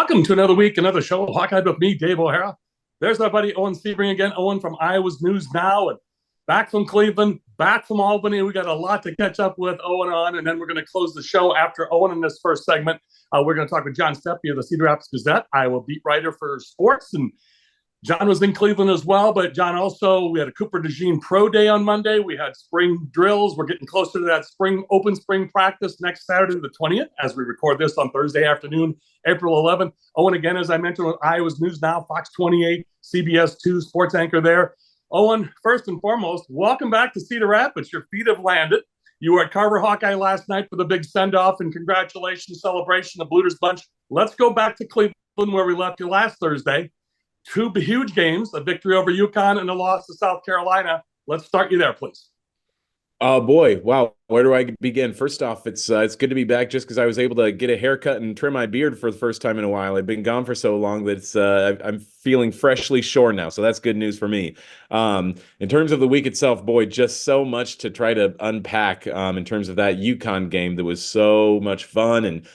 Welcome to another week, another show, Hawkeye with me, Dave O'Hara. There's my buddy Owen Siebring again. Owen from Iowa's News Now, and back from Cleveland, back from Albany. We got a lot to catch up with Owen on, and then we're going to close the show after Owen in this first segment. We're going to talk with John Steppe of the Cedar Rapids Gazette, Iowa beat writer for sports, and John was in Cleveland as well, but John also, we had a Cooper Dejean Pro Day on Monday. We had spring drills. We're getting closer to that open spring practice next Saturday, the 20th, as we record this on Thursday afternoon, April 11th. Owen, again, as I mentioned, with Iowa's News Now, Fox 28, CBS2 sports anchor there. Owen, first and foremost, welcome back to Cedar Rapids. Your feet have landed. You were at Carver Hawkeye last night for the big send-off and congratulations celebration, the Blueters bunch. Let's go back to Cleveland where we left you last Thursday. Two huge games, a victory over UConn and a loss to South Carolina. Let's start you there, please. Oh, boy. Wow. Where do I begin? First off, it's good to be back just because I was able to get a haircut and trim my beard for the first time in a while. I've been gone for so long that I'm feeling freshly shorn now. So that's good news for me. In terms of the week itself, boy, just so much to try to unpack in terms of that UConn game that was so much fun. And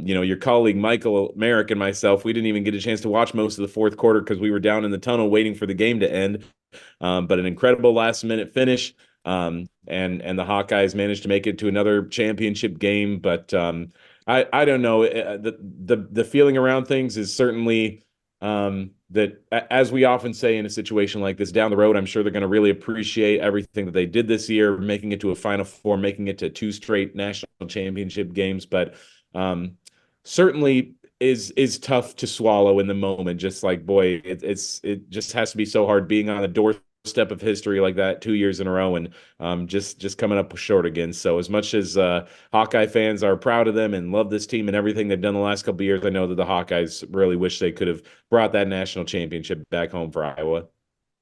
your colleague Michael Merrick and myself, we didn't even get a chance to watch most of the fourth quarter because we were down in the tunnel waiting for the game to end. But an incredible last-minute finish, and the Hawkeyes managed to make it to another championship game. But I don't know. The feeling around things is certainly that, as we often say in a situation like this, down the road, I'm sure they're going to really appreciate everything that they did this year, making it to a Final Four, making it to two straight national championship games. But certainly is tough to swallow in the moment. Just like, boy, it just has to be so hard being on the doorstep of history like that 2 years in a row and just coming up short again. So as much as Hawkeye fans are proud of them and love this team and everything they've done the last couple of years, I know that the Hawkeyes really wish they could have brought that national championship back home for Iowa.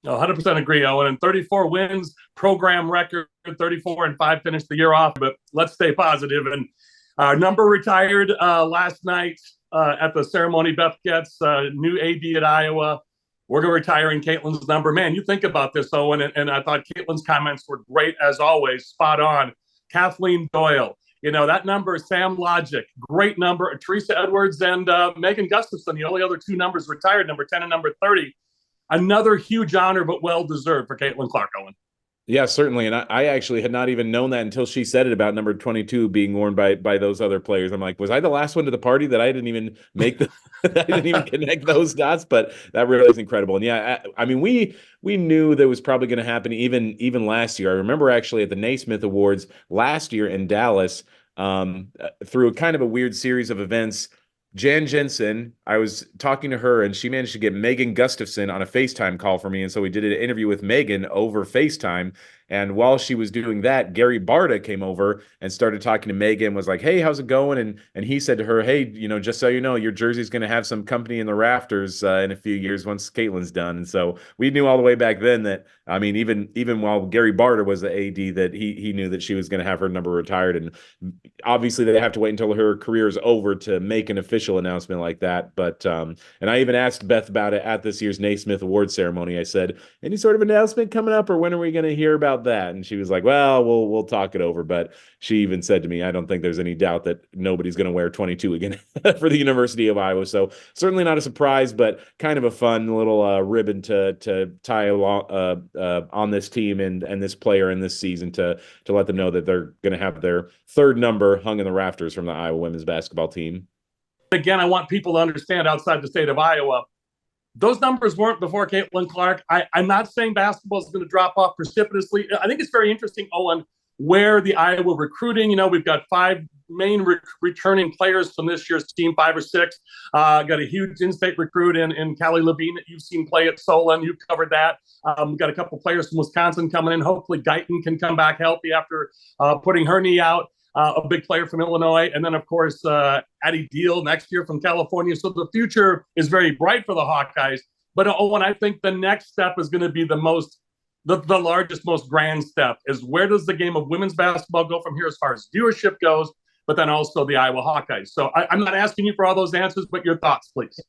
100% agree, Owen. And 34 wins, program record, 34-5 finished the year off. But let's stay positive. And our number retired last night at the ceremony. Beth Getz, new AD at Iowa. We're going to retire in Caitlin's number. Man, you think about this, Owen, and I thought Caitlin's comments were great as always, spot on. Kathleen Doyle, that number, Sam Logic, great number. Teresa Edwards and Megan Gustafson, the only other two numbers retired, number 10 and number 30. Another huge honor, but well-deserved for Caitlin Clark, Owen. Yeah, certainly. And I actually had not even known that until she said it about number 22 being worn by those other players. I'm like, was I the last one to the party that I didn't even make I didn't even connect those dots? But that really is incredible. And yeah, I mean, we knew that was probably going to happen even last year. I remember actually at the Naismith Awards last year in Dallas, through a kind of a weird series of events, Jan Jensen, I was talking to her and she managed to get Megan Gustafson on a FaceTime call for me. And so we did an interview with Megan over FaceTime. And while she was doing that, Gary Barta came over and started talking to Megan, was like, hey, how's it going? And he said to her, hey, just so you know, your jersey's going to have some company in the rafters in a few years once Caitlin's done. And so we knew all the way back then that, I mean, even while Gary Barta was the AD, that he knew that she was going to have her number retired. And obviously they have to wait until her career is over to make an official announcement like that. But and I even asked Beth about it at this year's Naismith Award ceremony. I said, any sort of announcement coming up, or when are we going to hear about that? And she was like, well, we'll talk it over. But she even said to me, I don't think there's any doubt that nobody's going to wear 22 again for the University of Iowa. So certainly not a surprise, but kind of a fun little ribbon to tie along on this team and this player in this season to let them know that they're going to have their third number hung in the rafters from the Iowa women's basketball team. Again, I want people to understand outside the state of Iowa, those numbers weren't before Caitlin Clark. I'm not saying basketball is going to drop off precipitously. I think it's very interesting, Owen, where the Iowa recruiting, we've got five main returning players from this year's team, 5 or 6. Got a huge in-state recruit in Callie Levine that you've seen play at Solon. You've covered that. We've got a couple players from Wisconsin coming in. Hopefully Guyton can come back healthy after putting her knee out. A big player from Illinois. And then, of course, Addie Deal next year from California. So the future is very bright for the Hawkeyes. But, Owen, I think the next step is going to be the largest, most grand step is where does the game of women's basketball go from here as far as viewership goes? but then also the Iowa Hawkeyes. So I'm not asking you for all those answers, but your thoughts, please.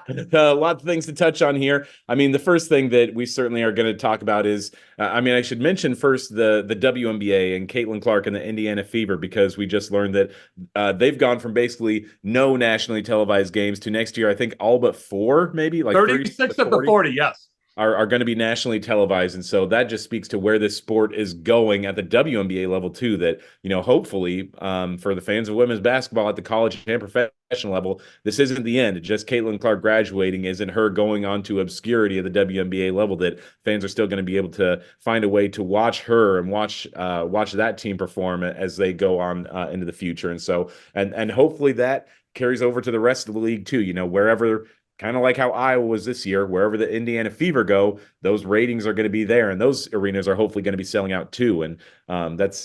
A lot of things to touch on here. I mean, the first thing that we certainly are going to talk about is, I should mention first the WNBA and Caitlin Clark and the Indiana Fever, because we just learned that they've gone from basically no nationally televised games to next year, I think all but 4, maybe like 36 of the 40, yes. Are going to be nationally televised. And so that just speaks to where this sport is going at the WNBA level too, that, hopefully for the fans of women's basketball at the college and professional level, this isn't the end. Just Caitlin Clark graduating isn't her going on to obscurity at the WNBA level, that fans are still going to be able to find a way to watch her and watch that team perform as they go on into the future. And so, and hopefully that carries over to the rest of the league too, wherever, kind of like how Iowa was this year, wherever the Indiana Fever go, those ratings are going to be there, and those arenas are hopefully going to be selling out too. And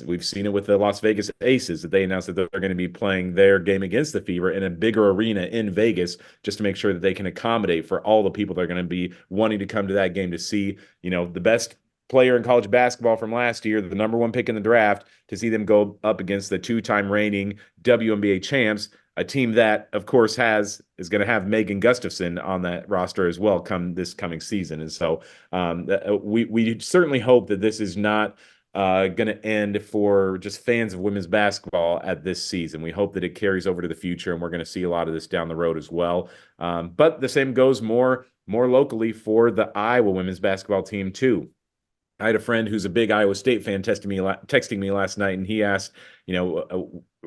we've seen it with the Las Vegas Aces, that they announced that they're going to be playing their game against the Fever in a bigger arena in Vegas, just to make sure that they can accommodate for all the people that are going to be wanting to come to that game to see, the best player in college basketball from last year, the number 1 pick in the draft, to see them go up against the 2-time reigning WNBA champs, a team that, of course, is going to have Megan Gustafson on that roster as well this coming season. And so we certainly hope that this is not going to end for just fans of women's basketball at this season. We hope that it carries over to the future, and we're going to see a lot of this down the road as well. But the same goes more locally for the Iowa women's basketball team too. I had a friend who's a big Iowa State fan texting me last night, and he asked,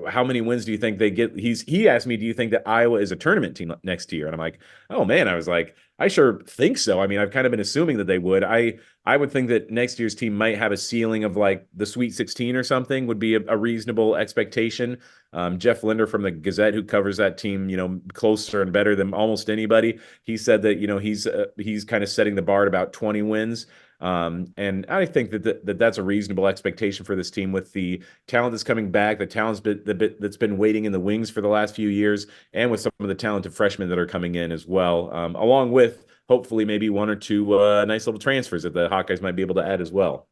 how many wins do you think they get? He asked me, do you think that Iowa is a tournament team next year? And I'm like, oh man, I was like, I sure think so. I mean, I've kind of been assuming that they would. I would think that next year's team might have a ceiling of like the Sweet 16 or something would be a reasonable expectation. Jeff Linder from the Gazette, who covers that team, closer and better than almost anybody, he said that, he's kind of setting the bar at about 20 wins. And I think that's a reasonable expectation for this team, with the talent that's coming back, the talent that's been waiting in the wings for the last few years, and with some of the talented freshmen that are coming in as well, along with hopefully maybe 1 or 2 nice little transfers that the Hawkeyes might be able to add as well.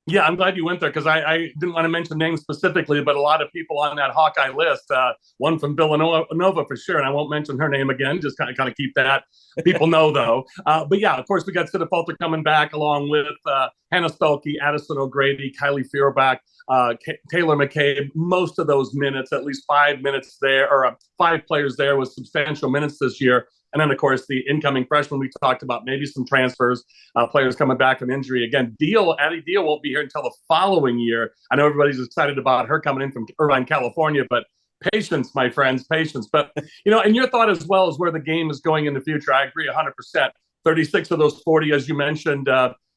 Yeah, I'm glad you went there, because I didn't want to mention names specifically, but a lot of people on that Hawkeye list, one from Villanova for sure, and I won't mention her name again, just kind of keep that. People know, though. But yeah, of course, we got Sidafalter coming back, along with Hannah Stolke, Addison O'Grady, Kylie Feuerbach, Taylor McCabe. Most of those minutes, at least 5 minutes there, or 5 players there with substantial minutes this year. And then, of course, the incoming freshmen we talked about, maybe some transfers, players coming back from injury. Again, Addie Deal won't be here until the following year. I know everybody's excited about her coming in from Irvine, California, but patience, my friends, patience. But, and your thought as well is where the game is going in the future. I agree 100%. 36 of those 40, as you mentioned,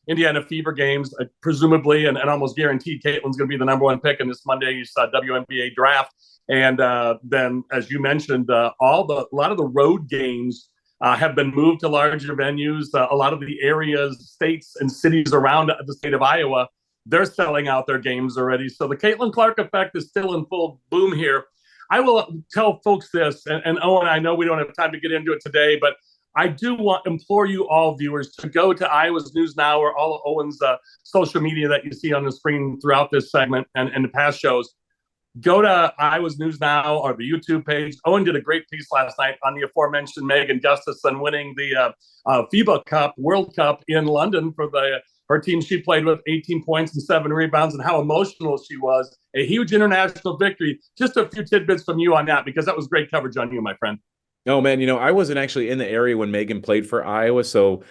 Indiana Fever games, presumably, and almost guaranteed Caitlin's going to be the number 1 pick in this Monday's WNBA draft. And then, as you mentioned, a lot of the road games have been moved to larger venues. A lot of the areas, states, and cities around the state of Iowa, they're selling out their games already. So the Caitlin Clark effect is still in full boom here. I will tell folks this, and Owen, I know we don't have time to get into it today, but I do implore you all, viewers, to go to Iowa's News Now or all of Owen's social media that you see on the screen throughout this segment and the past shows. Go to Iowa's News Now or the YouTube page. Owen did a great piece last night on the aforementioned Megan Gustafson winning the FIBA Cup, World Cup in London for her team. She played with 18 points and 7 rebounds, and how emotional she was. A huge international victory. Just a few tidbits from you on that, because that was great coverage on you, my friend. No, man, I wasn't actually in the area when Megan played for Iowa, so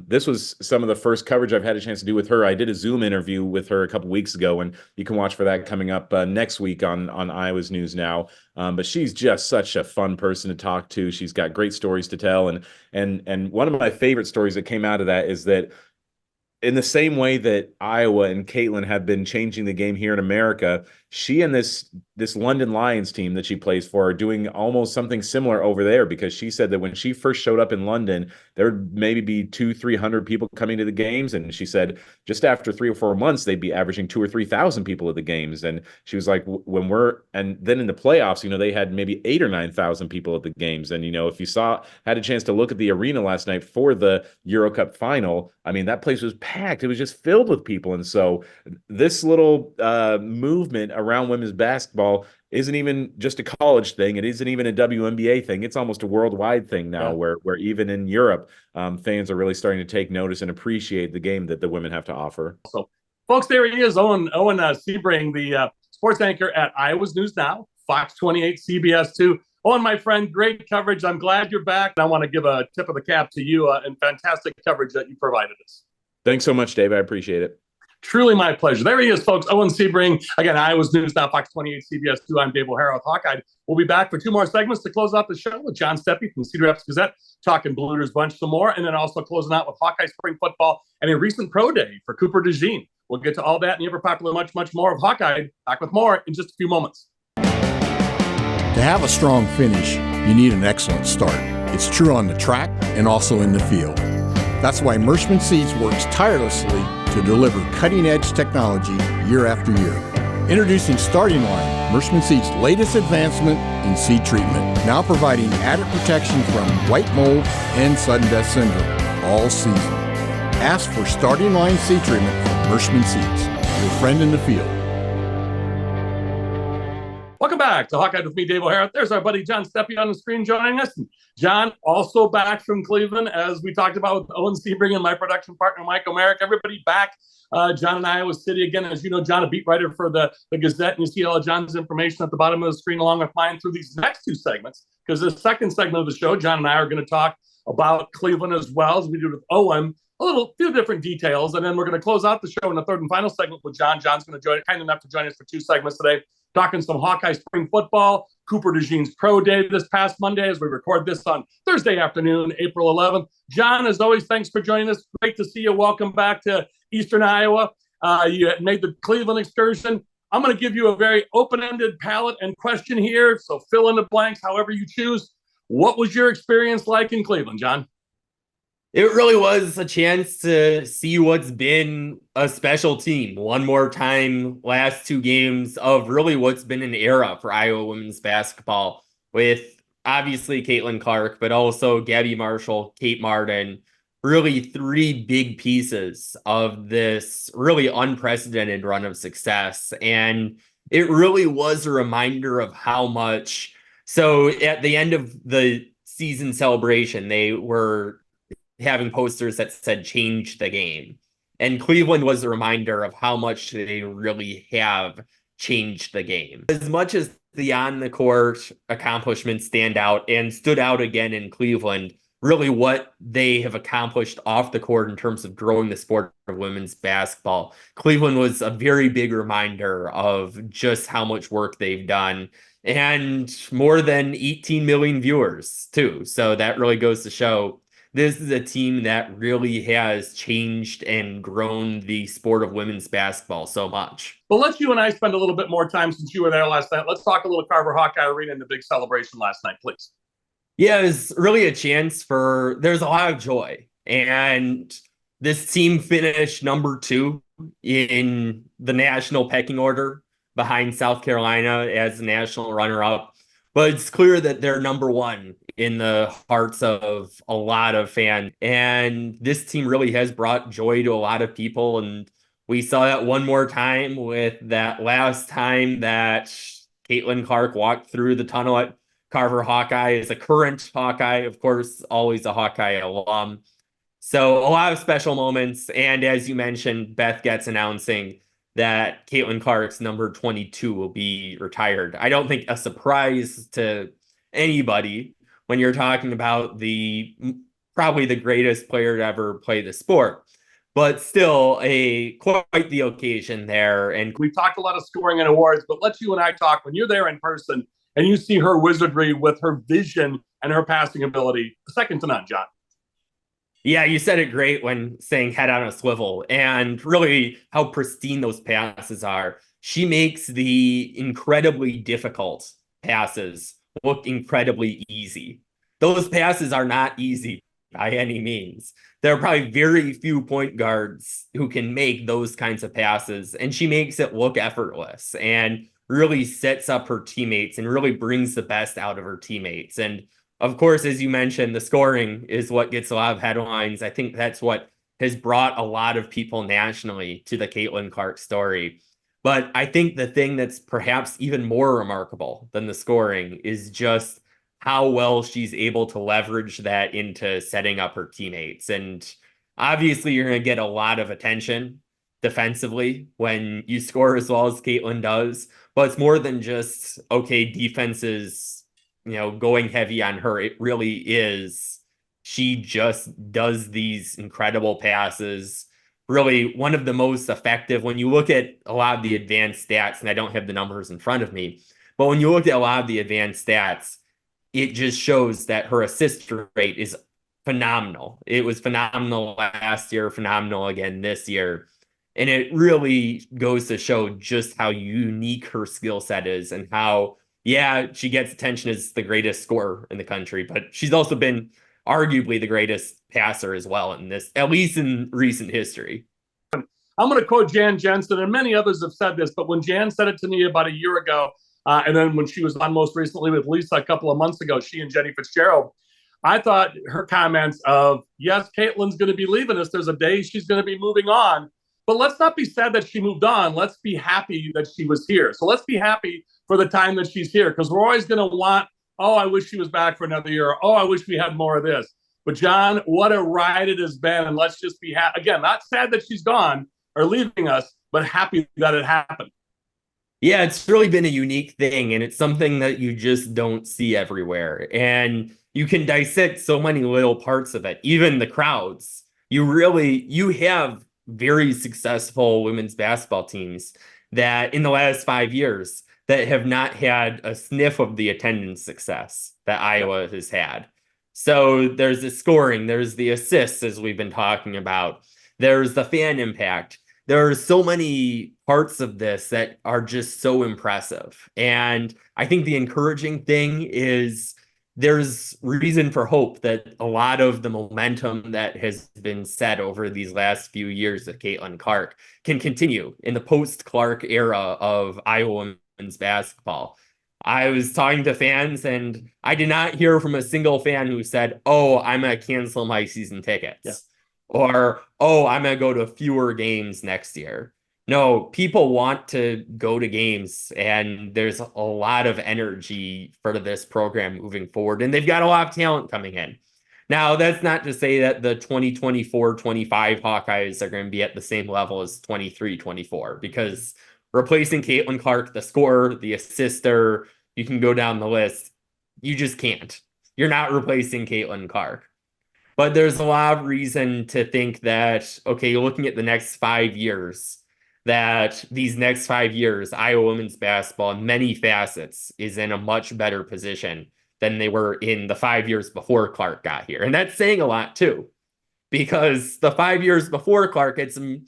this was some of the first coverage I've had a chance to do with her. I did a Zoom interview with her a couple weeks ago, and you can watch for that coming up next week on Iowa's News Now. But she's just such a fun person to talk to. She's got great stories to tell, and one of my favorite stories that came out of that is that, in the same way that Iowa and Caitlin have been changing the game here in America, she and this London Lions team that she plays for are doing almost something similar over there, because she said that when she first showed up in London, there would maybe be 200-300 people coming to the games. And she said just after 3 or 4 months, they'd be averaging 2,000 or 3,000 people at the games. And she was like, and then in the playoffs, they had maybe 8,000 or 9,000 people at the games. And, if you had a chance to look at the arena last night for the Euro Cup final, I mean, that place was packed. It was just filled with people. And so this little movement around women's basketball basketball isn't even just a college thing. It isn't even a WNBA thing. It's almost a worldwide thing now, where even in Europe, fans are really starting to take notice and appreciate the game that the women have to offer. So, folks, there he is, Owen Siebring, the sports anchor at Iowa's News Now, Fox 28, CBS2. Owen, my friend, great coverage. I'm glad you're back. I want to give a tip of the cap to you and fantastic coverage that you provided us. Thanks so much, Dave. I appreciate it. Truly my pleasure. There he is, folks. Owen Siebring. Again, Iowa's News Now, Fox 28, CBS2. I'm Dave O'Hara with Hawkeye. We'll be back for 2 more segments to close out the show with John Steppe from Cedar Rapids Gazette, talking Bluter's Bunch some more, and then also closing out with Hawkeye spring football and a recent pro day for Cooper Dejean. We'll get to all that and the ever popular much more of Hawkeye. Back with more in just a few moments. To have a strong finish, you need an excellent start. It's true on the track and also in the field. That's why Mershman Seeds works tirelessly to deliver cutting-edge technology year after year. Introducing Starting Line, Mershman Seeds' latest advancement in seed treatment, now providing added protection from white mold and sudden death syndrome all season. Ask for Starting Line seed treatment from Mershman Seeds, your friend in the field. Welcome back to Hawkeye with me, Dave O'Hara. There's our buddy John Steppe on the screen joining us. And John, also back from Cleveland, as we talked about with Owen Siebring and my production partner, Mike O'Merick. Everybody back. John in Iowa City again. As you know, John, a beat writer for the Gazette, and you see all of John's information at the bottom of the screen along with mine through these next 2 segments. Because the second segment of the show, John and I are going to talk about Cleveland as well as we do with Owen. Few different details, and then we're going to close out the show in the third and final segment with John. John's going to kind enough to join us for 2 segments today, talking some Hawkeye spring football, Cooper Dejean's pro day this past Monday as we record this on Thursday afternoon, April 11th. John, as always, thanks for joining us. Great to see you. Welcome back to Eastern Iowa. You made the Cleveland excursion. I'm going to give you a very open-ended palette and question here, so fill in the blanks however you choose. What was your experience like in Cleveland, John? It really was a chance to see what's been a special team one more time, last 2 games of really what's been an era for Iowa women's basketball with obviously Caitlin Clark, but also Gabby Marshall, Kate Martin, really 3 big pieces of this really unprecedented run of success. And it really was a reminder of how much. So at the end of the season celebration, they were having posters that said change the game. And Cleveland was a reminder of how much they really have changed the game. As much as the on the court accomplishments stand out and stood out again in Cleveland, really what they have accomplished off the court in terms of growing the sport of women's basketball, Cleveland was a very big reminder of just how much work they've done, and more than 18 million viewers too. So that really goes to show this is a team that really has changed and grown the sport of women's basketball so much. Well, let's you and I spend a little bit more time since you were there last night. Let's talk a little Carver Hawkeye Arena and the big celebration last night, please. Yeah, it was really a chance there's a lot of joy. And this team finished number 2 in the national pecking order behind South Carolina as the national runner-up. But it's clear that they're number 1 in the hearts of a lot of fans. And this team really has brought joy to a lot of people. And we saw that one more time with that last time that Caitlin Clark walked through the tunnel at Carver Hawkeye as a current Hawkeye, of course, always a Hawkeye alum. So a lot of special moments. And as you mentioned, Beth Getz announcing that Caitlin Clark's number 22 will be retired. I don't think a surprise to anybody when you're talking about probably the greatest player to ever play the sport, but still quite the occasion there. And we've talked a lot of scoring and awards, but let's you and I talk when you're there in person and you see her wizardry with her vision and her passing ability, second to none, John. Yeah, you said it great when saying head on a swivel, and really how pristine those passes are. She makes the incredibly difficult passes look incredibly easy. Those passes are not easy by any means. There are probably very few point guards who can make those kinds of passes, and she makes it look effortless and really sets up her teammates and really brings the best out of her teammates. And of course, as you mentioned, the scoring is what gets a lot of headlines. I think that's what has brought a lot of people nationally to the Caitlin Clark story. But I think the thing that's perhaps even more remarkable than the scoring is just how well she's able to leverage that into setting up her teammates. And obviously, you're going to get a lot of attention defensively when you score as well as Caitlin does. But it's more than just, okay, defenses, going heavy on her. It really is. She just does these incredible passes. Really, one of the most effective when you look at a lot of the advanced stats, and I don't have the numbers in front of me, but when you look at a lot of the advanced stats, it just shows that her assist rate is phenomenal. It was phenomenal last year, phenomenal again this year. And it really goes to show just how unique her skill set is and how, yeah, she gets attention as the greatest scorer in the country, but she's also been arguably the greatest passer as well in this, at least in recent history. I'm going to quote Jan Jensen, and many others have said this, but when Jan said it to me about a year ago, and then when she was on most recently with Lisa a couple of months ago, she and Jenny Fitzgerald, I thought her comments of, yes, Caitlin's going to be leaving us. There's a day she's going to be moving on. But let's not be sad that she moved on. Let's be happy that she was here. So let's be happy for the time that she's here, because we're always going to want, oh, I wish she was back for another year. Oh, I wish we had more of this. But John, what a ride it has been. And let's just be happy. Again, not sad that she's gone or leaving us, but happy that it happened. Yeah, it's really been a unique thing. And it's something that you just don't see everywhere. And you can dissect so many little parts of it, even the crowds. You have very successful women's basketball teams that in the last 5 years that have not had a sniff of the attendance success that Iowa has had. So there's the scoring, there's the assists, as we've been talking about. There's the fan impact. There are so many parts of this that are just so impressive. And I think the encouraging thing is there's reason for hope that a lot of the momentum that has been set over these last few years of Caitlin Clark can continue in the post-Clark era of Iowa women's basketball. I was talking to fans, and I did not hear from a single fan who said, oh, I'm going to cancel my season tickets. Yeah. Or, oh, I'm going to go to fewer games next year. No, people want to go to games, and there's a lot of energy for this program moving forward, and they've got a lot of talent coming in. Now, that's not to say that the 2024-25 Hawkeyes are going to be at the same level as 23-24, because replacing Caitlin Clark, the scorer, the assister, you can go down the list. You just can't. You're not replacing Caitlin Clark. But there's a lot of reason to think that, okay, looking at the next 5 years, that these next 5 years, Iowa women's basketball in many facets is in a much better position than they were in the 5 years before Clark got here. And that's saying a lot too, because the 5 years before Clark had some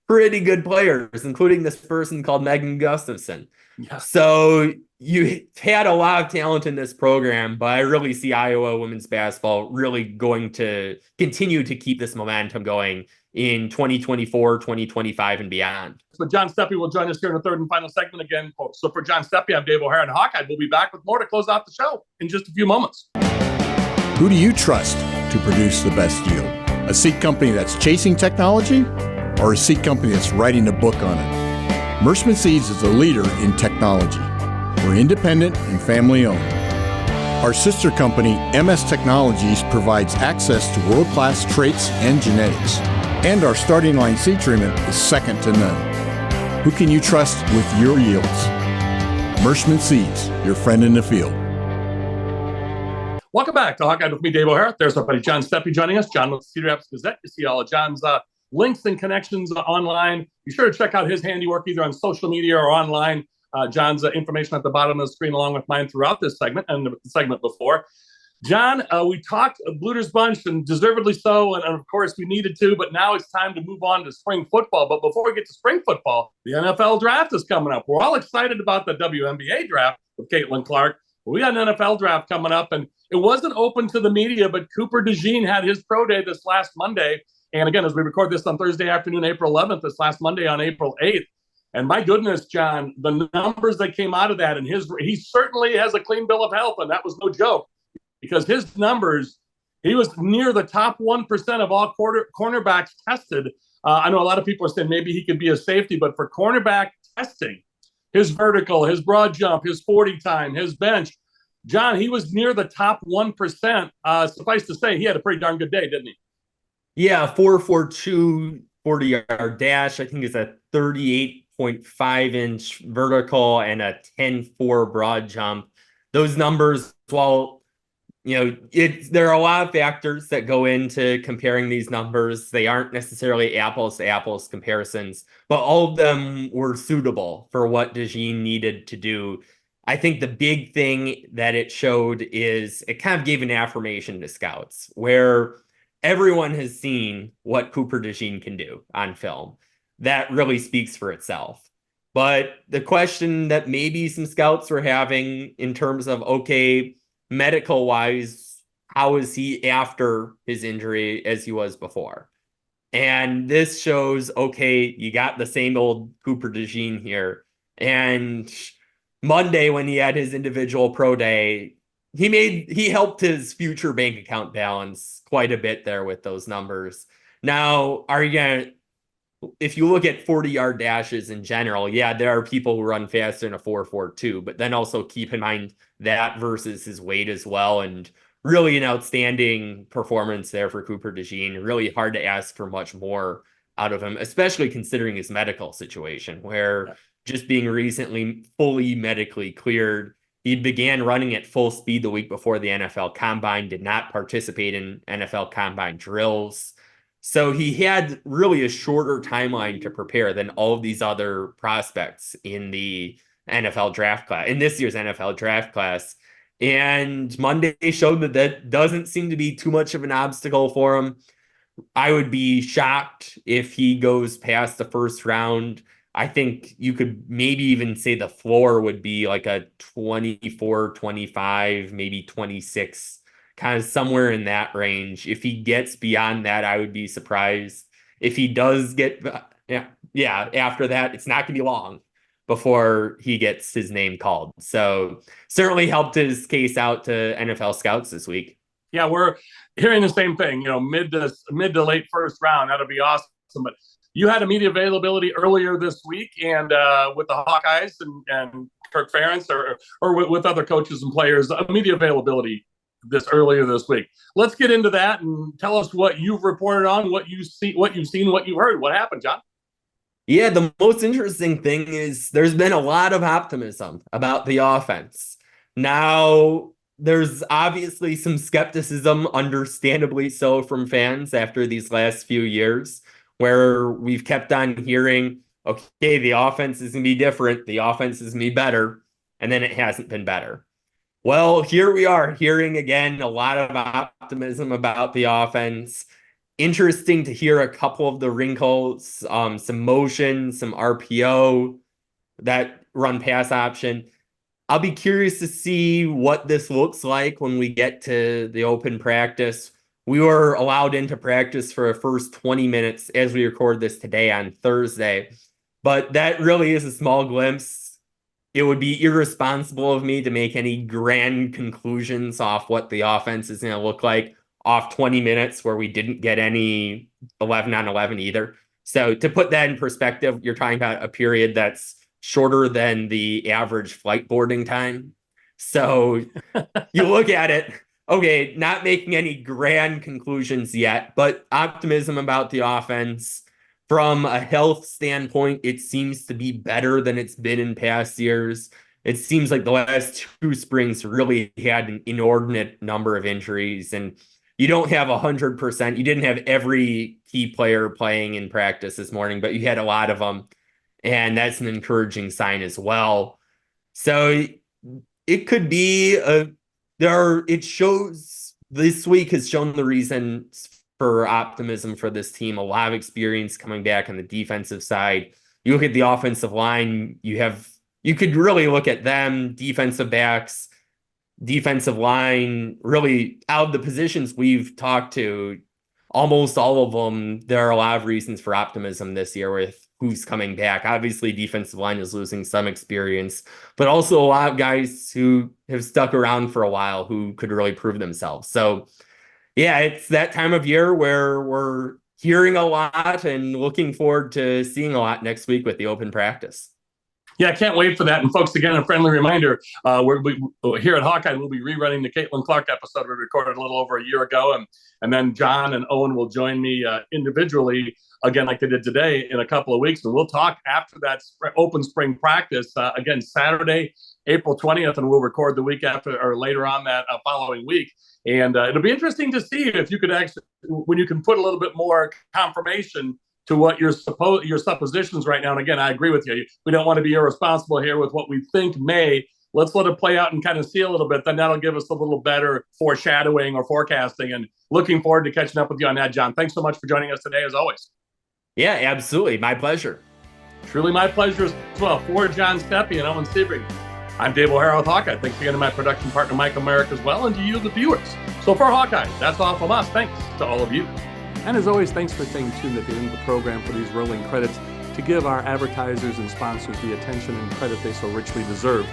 pretty good players, including this person called Megan Gustafson. Yeah. So you had a lot of talent in this program, but I really see Iowa women's basketball really going to continue to keep this momentum going in 2024, 2025, and beyond. So John Steppe will join us here in the third and final segment again. So for John Steppe, I'm Dave O'Hara, and Hawkeye. We'll be back with more to close out the show in just a few moments. Who do you trust to produce the best yield? A seed company that's chasing technology, or a seed company that's writing a book on it? Mershman Seeds is a leader in technology. We're independent and family-owned. Our sister company, MS Technologies, provides access to world-class traits and genetics. And our starting line seed treatment is second to none. Who can you trust with your yields? Mershman Seeds, your friend in the field. Welcome back to Hawkeye with me, Dave O'Hara. There's our buddy John Steppe joining us. John with the Cedar Rapids Gazette. You see all of John's links and connections online. Be sure to check out his handiwork either on social media or online. John's information at the bottom of the screen along with mine throughout this segment and the segment before. John, we talked Bluter's Bunch, and deservedly so, and of course we needed to, but now it's time to move on to spring football. But before we get to spring football, the NFL draft is coming up. We're all excited about the WNBA draft with Caitlin Clark. We got an NFL draft coming up, and it wasn't open to the media, but Cooper Dejean had his pro day this last Monday. And again, as we record this on Thursday afternoon, April 11th, this last Monday on April 8th. And my goodness, John, the numbers that came out of that, and he certainly has a clean bill of health, and that was no joke. Because his numbers, he was near the top 1% of all cornerbacks tested. I know a lot of people are saying maybe he could be a safety, but for cornerback testing his vertical, his broad jump, his 40 time, his bench. John, he was near the top 1%. Suffice to say, he had a pretty darn good day, didn't he? Yeah, 4.42 40-yard dash. I think it's a 38.5-inch vertical and a 10.4 broad jump. Those numbers, while there are a lot of factors that go into comparing these numbers. They aren't necessarily apples to apples comparisons, but all of them were suitable for what Dejean needed to do. I think the big thing that it showed is it kind of gave an affirmation to scouts where everyone has seen what Cooper Dejean can do on film. That really speaks for itself. But the question that maybe some scouts were having in terms of, okay, medical wise, how is he after his injury as he was before? And this shows, okay, you got the same old Cooper Dejean here. And Monday, when he had his individual pro day, he helped his future bank account balance quite a bit there with those numbers. Now, if you look at 40-yard dashes in general, yeah, there are people who run faster than a 4.42, but then also keep in mind that versus his weight as well. And really an outstanding performance there for Cooper Dejean. Really hard to ask for much more out of him, especially considering his medical situation, where just being recently fully medically cleared, he began running at full speed the week before the NFL Combine, did not participate in NFL Combine drills. So he had really a shorter timeline to prepare than all of these other prospects in the NFL draft class, in this year's NFL draft class. And Monday showed that doesn't seem to be too much of an obstacle for him. I would be shocked if he goes past the first round. I think you could maybe even say the floor would be like a 24, 25, maybe 26, kind of somewhere in that range. If he gets beyond that, I would be surprised. If he does get, after that, it's not going to be long before he gets his name called. So certainly helped his case out to NFL scouts this week. Yeah, we're hearing the same thing, mid to late first round. That'll be awesome. But you had a media availability earlier this week, and with the Hawkeyes and Kirk Ferentz, or with other coaches and players, a media availability earlier this week. Let's get into that and tell us what you've reported on, what you've seen, what you've heard. What happened, John? Yeah, the most interesting thing is there's been a lot of optimism about the offense. Now, there's obviously some skepticism, understandably so, from fans after these last few years, where we've kept on hearing, okay, the offense is going to be different, the offense is going to be better, and then it hasn't been better. Well, here we are hearing again a lot of optimism about the offense. Interesting to hear a couple of the wrinkles, some motion, some RPO, that run pass option. I'll be curious to see what this looks like when we get to the open practice. We were allowed into practice for the first 20 minutes as we record this today on Thursday, but that really is a small glimpse. It would be irresponsible of me to make any grand conclusions off what the offense is going to look like off 20 minutes where we didn't get any 11 on 11 either. So to put that in perspective, you're talking about a period that's shorter than the average flight boarding time. So you look at it, okay, not making any grand conclusions yet, but optimism about the offense. From a health standpoint, it seems to be better than it's been in past years. It seems like the last two springs really had an inordinate number of injuries, and you don't have 100%. You didn't have every key player playing in practice this morning, but you had a lot of them, and that's an encouraging sign as well. So it could be it shows this week has shown the reasons for optimism for this team. A lot of experience coming back on the defensive side. You look at the offensive line, you could really look at them, defensive backs, defensive line, really out of the positions we've talked to, almost all of them, there are a lot of reasons for optimism this year with who's coming back. Obviously, defensive line is losing some experience, but also a lot of guys who have stuck around for a while who could really prove themselves. So yeah, it's that time of year where we're hearing a lot and looking forward to seeing a lot next week with the open practice. Yeah, I can't wait for that. And folks, again, a friendly reminder, we're here at Hawkeye, we'll be rerunning the Caitlin Clark episode we recorded a little over a year ago. And then John and Owen will join me individually, again, like they did today, in a couple of weeks. And we'll talk after that open spring practice, again, Saturday, April 20th, and we'll record the week after or later on that following week. And it'll be interesting to see if you could actually, when you can put a little bit more confirmation to what your suppositions right now. And again, I agree with you. We don't want to be irresponsible here with what we think may. Let's let it play out and kind of see a little bit. Then that'll give us a little better foreshadowing or forecasting. And looking forward to catching up with you on that, John. Thanks so much for joining us today, as always. Yeah, absolutely. My pleasure. Truly my pleasure as well. For John Steppe and Owen Siebring, I'm Dave O'Hara with Hawkeye. Thanks again to my production partner, Michael Merrick, as well, and to you, the viewers. So for Hawkeye, that's all from us. Thanks to all of you. And as always, thanks for staying tuned at the end of the program for these rolling credits to give our advertisers and sponsors the attention and credit they so richly deserve.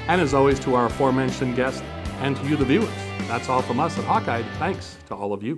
And as always, to our aforementioned guests and to you, the viewers. That's all from us at Hawkeye. Thanks to all of you.